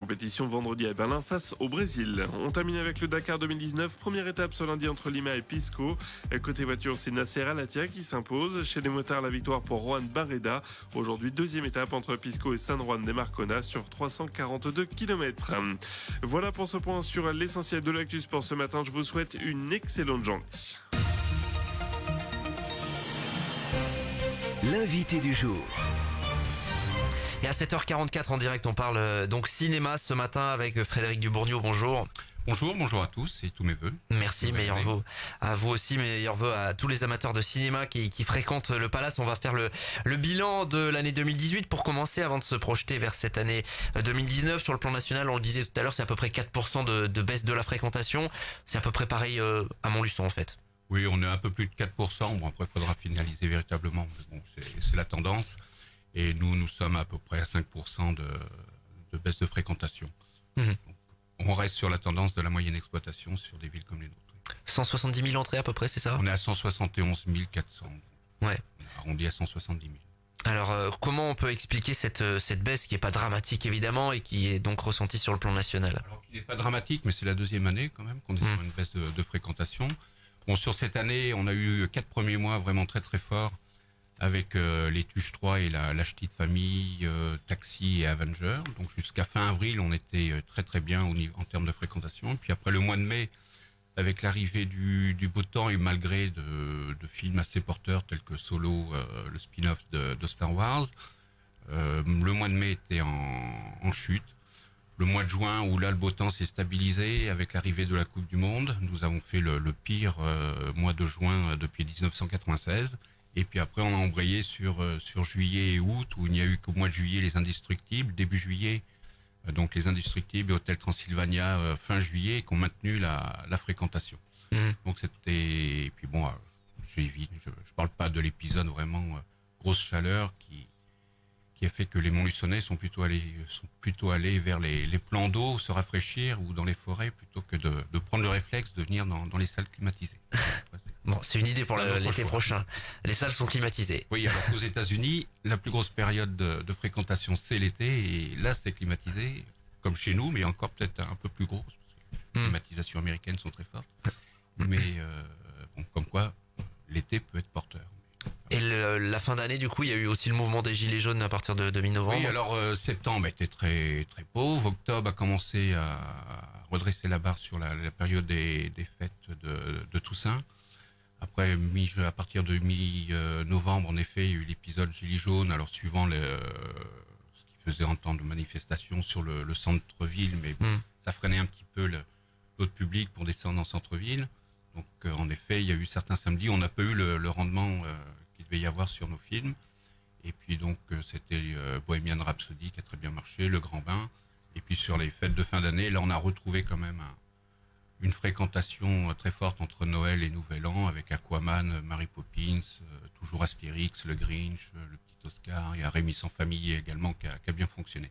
Compétition vendredi à Berlin face au Brésil. On termine avec le Dakar 2019. Première étape ce lundi entre Lima et Pisco. Côté voiture, c'est Nasser Al-Attiyah qui s'impose. Chez les motards, la victoire pour Juan Barreda. Aujourd'hui, deuxième étape entre Pisco et San Juan de Marcona sur 342 km. Voilà pour ce point sur l'essentiel de l'actu sport ce matin. Je vous souhaite une excellente journée. L'invité du jour. Et à 7h44 en direct, on parle donc cinéma ce matin avec Frédéric Dubourgneau. Bonjour. Bonjour à tous et tous mes vœux. Merci, meilleurs vœux à vous aussi, meilleurs vœux à tous les amateurs de cinéma qui fréquentent le Palace. On va faire le bilan de l'année 2018 pour commencer avant de se projeter vers cette année 2019. Sur le plan national, on le disait tout à l'heure, c'est à peu près 4% de baisse de la fréquentation. C'est à peu près pareil à Montluçon en fait. Oui, on est un peu plus de 4%. Bon, après, il faudra finaliser véritablement. Mais bon, c'est la tendance. Et nous sommes à peu près à 5% de baisse de fréquentation. Donc, on reste sur la tendance de la moyenne exploitation sur des villes comme les nôtres. 170 000 entrées à peu près, c'est ça? On est à 171 400. Ouais. On a arrondi à 170 000. Alors, comment on peut expliquer cette baisse qui est pas dramatique évidemment et qui est donc ressentie sur le plan national? Alors, qui n'est pas dramatique, mais c'est la deuxième année quand même qu'on est sur une baisse de fréquentation. Bon, sur cette année, on a eu 4 premiers mois vraiment très très forts avec les Tuches 3 et la Ch'tite Famille, Taxi et Avenger. Donc jusqu'à fin avril, on était très très bien en termes de fréquentation. Et puis après le mois de mai, avec l'arrivée du beau temps et malgré de films assez porteurs tels que Solo, le spin-off de Star Wars, le mois de mai était en chute. Le mois de juin, où là le beau temps s'est stabilisé avec l'arrivée de la Coupe du Monde, nous avons fait le pire mois de juin depuis 1996. Et puis après, on a embrayé sur juillet et août, où il n'y a eu qu'au mois de juillet les Indestructibles, début juillet, donc les Indestructibles et Hôtel Transylvania fin juillet, qui ont maintenu la fréquentation. Donc c'était, et puis bon, j'évite, je parle pas de l'épisode vraiment grosse chaleur qui a fait que les Montluçonnais sont plutôt allés vers les plans d'eau, se rafraîchir ou dans les forêts plutôt que de prendre le réflexe de venir dans les salles climatisées. Bon, c'est une idée pour l'été prochain. Les salles sont climatisées. Oui, alors qu'aux États-Unis, la plus grosse période de fréquentation, c'est l'été, et là, c'est climatisé, comme chez nous, mais encore peut-être un peu plus grosse, parce que les climatisations américaines sont très fortes. Mais bon, comme quoi, l'été peut être porteur. Et la fin d'année, du coup, il y a eu aussi le mouvement des Gilets jaunes à partir de mi-novembre. Oui, alors septembre était très très pauvre. Octobre a commencé à redresser la barre sur la période des fêtes de Toussaint. Après, à partir de mi-novembre, en effet, il y a eu l'épisode Gilets jaunes. Alors suivant ce qui faisait entendre de manifestations sur le centre-ville, mais ça freinait un petit peu l'autre public pour descendre en centre-ville. Donc en effet, il y a eu certains samedis, on n'a pas eu le rendement qu'il devait y avoir sur nos films. Et puis donc c'était Bohemian Rhapsody qui a très bien marché, Le Grand Bain. Et puis sur les fêtes de fin d'année, là on a retrouvé quand même une fréquentation très forte entre Noël et Nouvel An avec Aquaman, Mary Poppins, toujours Astérix, Le Grinch, le petit Oscar. Il y a Rémi sans famille également qui a bien fonctionné.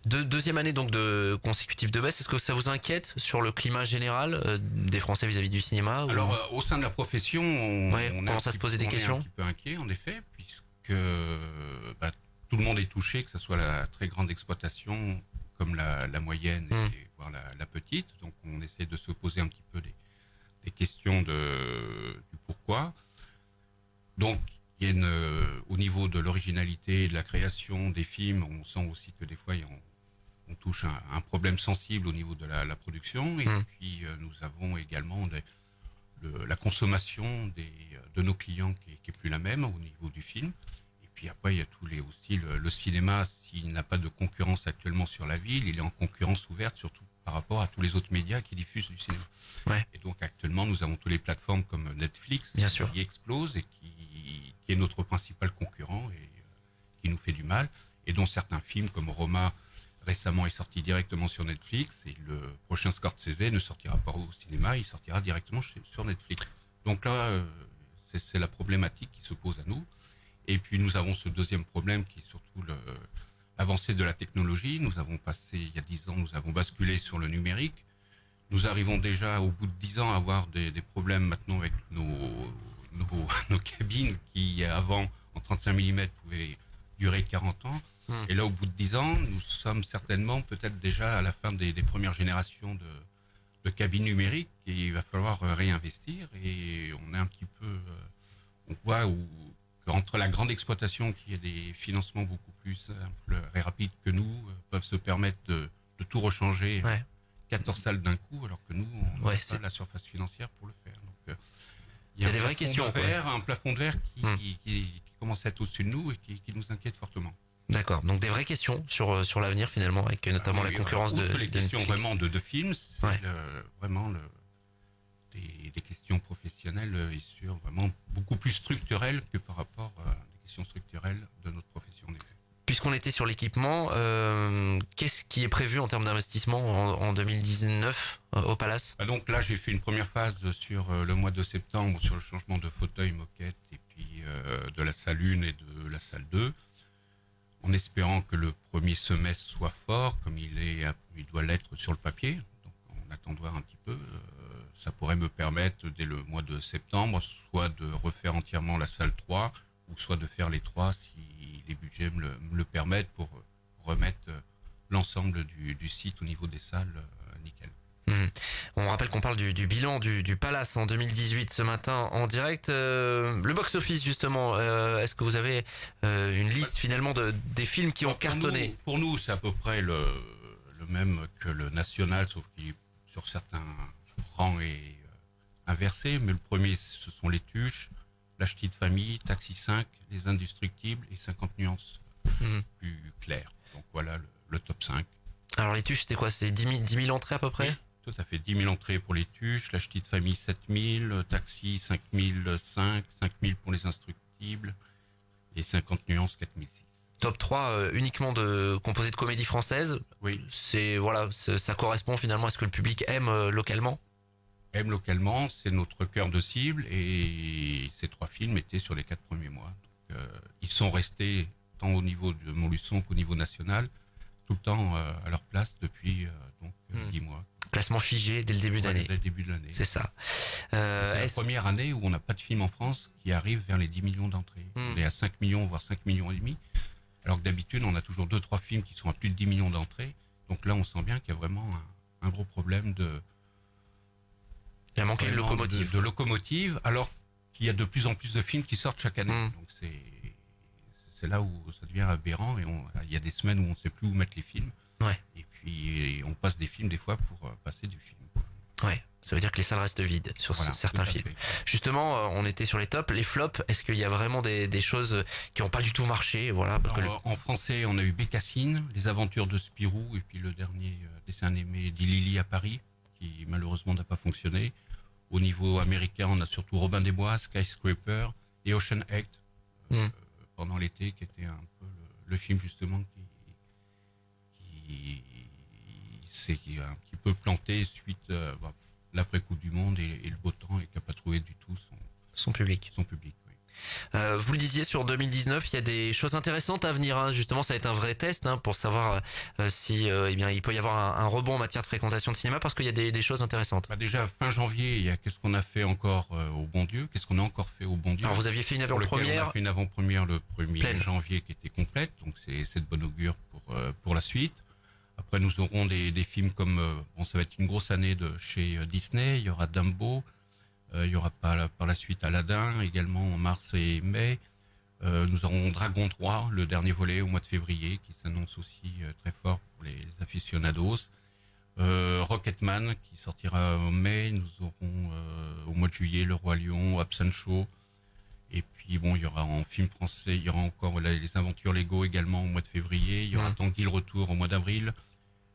Deuxième année donc de consécutive de baisse. Est-ce que ça vous inquiète sur le climat général des Français vis-à-vis du cinéma ou... Alors au sein de la profession, on commence à se poser des questions. On est un petit peu inquiet en effet, puisque tout le monde est touché, que ce soit la très grande exploitation comme la moyenne et voire la petite. Donc on essaie de se poser un petit peu des questions du pourquoi. Donc il y a au niveau de l'originalité, de la création des films, on sent aussi que des fois on touche un problème sensible au niveau de la production. Et puis nous avons également la consommation de nos clients qui est plus la même au niveau du film. Et puis après il y a aussi le cinéma, s'il n'a pas de concurrence actuellement sur la ville, il est en concurrence ouverte surtout par rapport à tous les autres médias qui diffusent du cinéma. Ouais. Et donc actuellement nous avons toutes les plateformes comme Netflix qui explosent et qui est notre principal concurrent et qui nous fait du mal, et dont certains films comme Roma récemment est sorti directement sur Netflix, et le prochain Scorsese ne sortira pas au cinéma, il sortira directement sur Netflix. Donc là c'est la problématique qui se pose à nous. Et puis nous avons ce deuxième problème qui est surtout l'avancée de la technologie. Nous avons passé, il y a 10 ans, nous avons basculé sur le numérique. Nous arrivons déjà au bout de 10 ans à avoir des problèmes maintenant avec nos cabines qui avant en 35 mm pouvaient durer 40 ans. Et là, au bout de 10 ans, nous sommes certainement peut-être déjà à la fin des premières générations de cabines numériques et il va falloir réinvestir. Et on est un petit peu, on voit qu'entre la grande exploitation qui a des financements beaucoup plus simples et rapides que nous, peuvent se permettre de tout rechanger. 14 salles d'un coup, alors que nous, on n'a pas la surface financière pour le faire. Donc, il y a des vraies questions. Un plafond de verre qui commence à être au-dessus de nous et qui nous inquiète fortement. D'accord, donc des vraies questions sur l'avenir finalement, avec notamment la concurrence de les questions Netflix. vraiment de films, c'est vraiment des questions professionnelles et sur vraiment beaucoup plus structurelles que par rapport à des questions structurelles de notre profession. Puisqu'on était sur l'équipement, qu'est-ce qui est prévu en termes d'investissement en 2019 au Palace ? Donc là, j'ai fait une première phase sur le mois de septembre sur le changement de fauteuil moquette et puis de la salle 1 et de la salle 2, en espérant que le premier semestre soit fort, comme il doit l'être sur le papier. Donc on attend de voir un petit peu. Ça pourrait me permettre, dès le mois de septembre, soit de refaire entièrement la salle 3, ou soit de faire les 3 si les budgets me le permettent pour remettre l'ensemble du site au niveau des salles nickel. On rappelle qu'on parle du bilan du Palace en 2018 ce matin en direct. Le box-office justement, est-ce que vous avez une liste finalement des films qui ont cartonné ? Pour nous, c'est à peu près le même que le national, sauf qu'il sur certains rangs est inversé. Mais le premier, ce sont les Tuches, La Ch'ti de famille, Taxi 5, Les Indestructibles et 50 nuances plus claires. Donc voilà le top 5. Alors les Tuches, c'était quoi ? C'est 10 000 entrées à peu près ? Oui. Tout à fait, 10 000 entrées pour les Tuches, La Ch'ti de famille 7 000, Taxi 5 005, 5 000 pour les Indestructibles et 50 nuances 4 006. Top 3 uniquement composé de comédies françaises. Oui. Ça correspond finalement à ce que le public aime localement. Aime localement, c'est notre cœur de cible et ces 3 films étaient sur les 4 premiers mois. Donc, ils sont restés tant au niveau de Montluçon qu'au niveau national tout le temps à leur place depuis 10 mois. Classement figé dès le début d'année. Dès le début de l'année. C'est ça. C'est la première année où on n'a pas de film en France qui arrive vers les 10 millions d'entrées. On est à 5 millions, voire 5 millions et demi. Alors que d'habitude, on a toujours 2-3 films qui sont à plus de 10 millions d'entrées. Donc là, on sent bien qu'il y a vraiment un gros problème il a manqué de locomotive, alors qu'il y a de plus en plus de films qui sortent chaque année. Donc c'est là où ça devient aberrant et il y a des semaines où on ne sait plus où mettre les films. Et puis on passe des films des fois pour passer du film. Ouais, ça veut dire que les salles restent vides sur certains films. Justement, on était sur les tops, les flops. Est-ce qu'il y a vraiment des choses qui n'ont pas du tout marché ? En français, on a eu Bécassine, Les Aventures de Spirou, et puis le dernier dessin animé d'Ilili à Paris, qui malheureusement n'a pas fonctionné. Au niveau américain, on a surtout Robin des Bois, Skyscraper et Ocean 8 pendant l'été, qui était un peu le film justement qui s'est un petit peu planté suite l'après-Coupe du Monde et le beau temps et qui n'a pas trouvé du tout son public. Son public, oui. Vous le disiez, sur 2019, il y a des choses intéressantes à venir. Justement, ça va être un vrai test pour savoir si il peut y avoir un rebond en matière de fréquentation de cinéma, parce qu'il y a des choses intéressantes. Déjà, fin janvier, il y a qu'est-ce qu'on a fait encore au Bon Dieu ? Qu'est-ce qu'on a encore fait au Bon Dieu ? Alors, vous aviez fait une avant-première. On a fait une avant-première le 1er janvier qui était complète, donc c'est de bon augure pour la suite. Après, nous aurons des films comme... ça va être une grosse année chez Disney. Il y aura Dumbo. Il y aura par la suite Aladdin, également en mars et mai. Nous aurons Dragon 3, le dernier volet au mois de février, qui s'annonce aussi très fort pour les aficionados. Rocketman, qui sortira en mai. Nous aurons au mois de juillet Le Roi Lion, Absent Show. Et puis il y aura en film français, il y aura encore les Aventures Lego également au mois de février. Il y aura Tanguy le Retour au mois d'avril.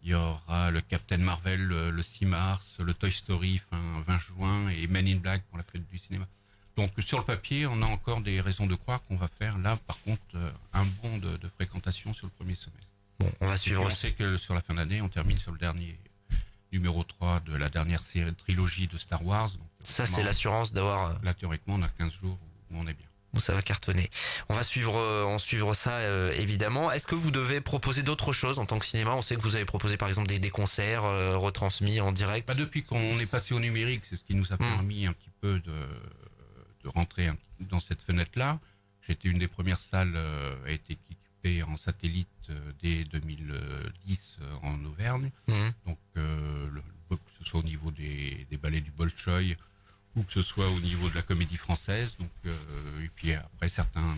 Il y aura le Captain Marvel le 6 mars, le Toy Story fin 20 juin et Men in Black pour la fête du cinéma. Donc sur le papier, on a encore des raisons de croire qu'on va faire là, par contre, un bond de fréquentation sur le premier semestre. Bon, on va suivre. On sait que sur la fin d'année, on termine sur le dernier numéro 3 de la dernière trilogie de Star Wars. Donc, ça, c'est l'assurance d'avoir... Là, théoriquement, on a 15 jours où on est bien. Bon, ça va cartonner. On suivre ça évidemment. Est-ce que vous devez proposer d'autres choses en tant que cinéma ? On sait que vous avez proposé par exemple des concerts retransmis en direct. Depuis qu'on est passé au numérique, c'est ce qui nous a permis un petit peu de rentrer dans cette fenêtre-là. J'étais une des premières salles à être développé en satellite dès 2010 en Auvergne. Donc, que ce soit au niveau des ballets du Bolchoï ou que ce soit au niveau de la Comédie Française. Donc, et puis après, certains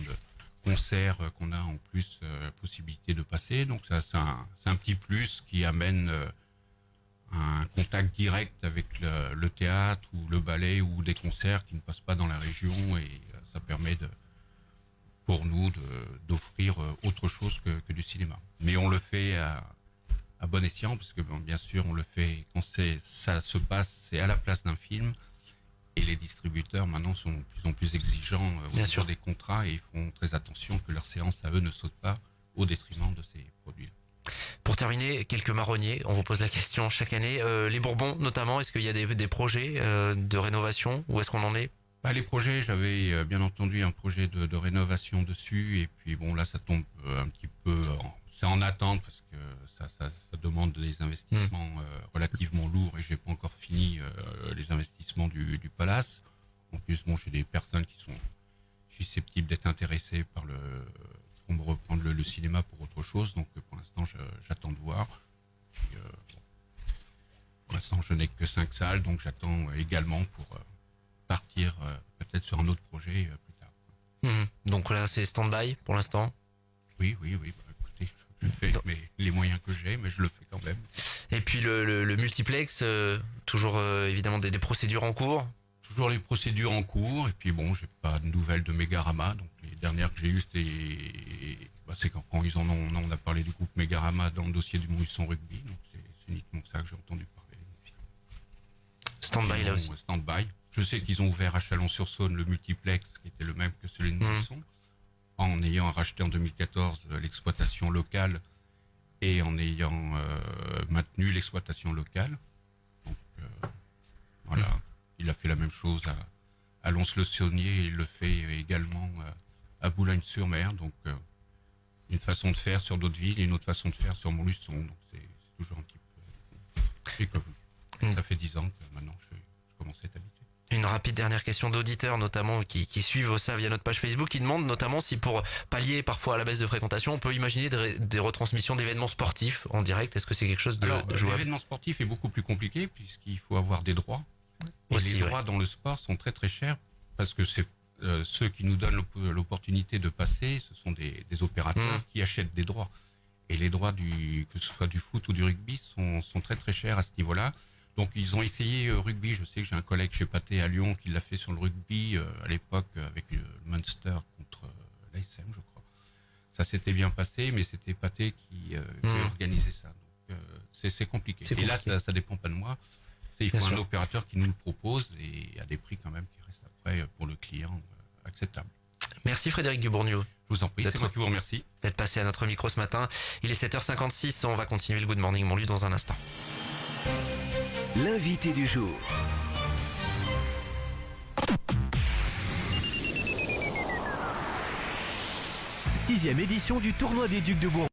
concerts qu'on a en plus possibilité de passer. Donc, ça, c'est un petit plus qui amène un contact direct avec le théâtre ou le ballet ou des concerts qui ne passent pas dans la région, et ça permet pour nous d'offrir autre chose que du cinéma. Mais on le fait à bon escient, parce que bien sûr on le fait quand ça se passe, c'est à la place d'un film, et les distributeurs maintenant sont de plus en plus exigeants au niveau des contrats, et ils font très attention que leur séance à eux ne saute pas au détriment de ces produits. Pour terminer, quelques marronniers, on vous pose la question chaque année. Les Bourbons notamment, est-ce qu'il y a des projets de rénovation, où est-ce qu'on en est? Les projets, j'avais bien entendu un projet de rénovation dessus, et puis bon là ça tombe un petit peu, c'est en attente parce que ça demande des investissements relativement lourds, et j'ai pas encore fini les investissements du Palace. En plus bon, j'ai des personnes qui sont susceptibles d'être intéressées pour me reprendre le cinéma pour autre chose, donc pour l'instant j'attends de voir. Puis, pour l'instant je n'ai que 5 salles, donc j'attends également pour partir peut-être sur un autre projet plus tard. Donc là c'est stand-by pour l'instant? Oui, écoutez, je fais les moyens que j'ai, mais je le fais quand même. Et puis le multiplex, toujours évidemment des procédures en cours? Toujours les procédures en cours, et puis bon, j'ai pas de nouvelles de Mégarama, donc les dernières que j'ai eues, c'est quand on a parlé du groupe Mégarama dans le dossier du Montluçon Rugby, donc c'est uniquement ça que j'ai entendu parler. Stand-by là aussi? Stand-by. Je sais qu'ils ont ouvert à Chalon-sur-Saône le multiplex, qui était le même que celui de Montluçon, en ayant racheté en 2014 l'exploitation locale et en ayant maintenu l'exploitation locale. Donc voilà. Il a fait la même chose à Lons-le-Saunier, et il le fait également à Boulogne-sur-Mer. Donc, une façon de faire sur d'autres villes et une autre façon de faire sur Montluçon. Donc, c'est toujours un petit peu. Et comme ça fait 10 ans que maintenant je commence à être habitué. Une rapide dernière question d'auditeurs, notamment qui suivent ça via notre page Facebook, qui demandent notamment si pour pallier parfois à la baisse de fréquentation, on peut imaginer des retransmissions d'événements sportifs en direct. Est-ce que c'est quelque chose de jouable? L'événement sportif est beaucoup plus compliqué puisqu'il faut avoir des droits. Et les droits dans le sport sont très très chers, parce que c'est ceux qui nous donnent l'opportunité de passer, ce sont des opérateurs qui achètent des droits. Et les droits que ce soit du foot ou du rugby sont très très chers à ce niveau-là. Donc ils ont essayé rugby, je sais que j'ai un collègue chez Pathé à Lyon qui l'a fait sur le rugby à l'époque avec le Munster contre l'ASM, je crois. Ça s'était bien passé, mais c'était Pathé qui organisait ça. Donc c'est compliqué. Et là ça dépend pas de moi. Il faut un opérateur qui nous le propose, et à des prix quand même qui restent après pour le client acceptables. Merci Frédéric Dubourgneau. Je vous en prie, c'est moi qui vous remercie. D'être passé à notre micro ce matin. Il est 7h56, on va continuer le Good Morning Montluçon dans un instant. L'invité du jour. 6e édition du tournoi des Ducs de Bourgogne.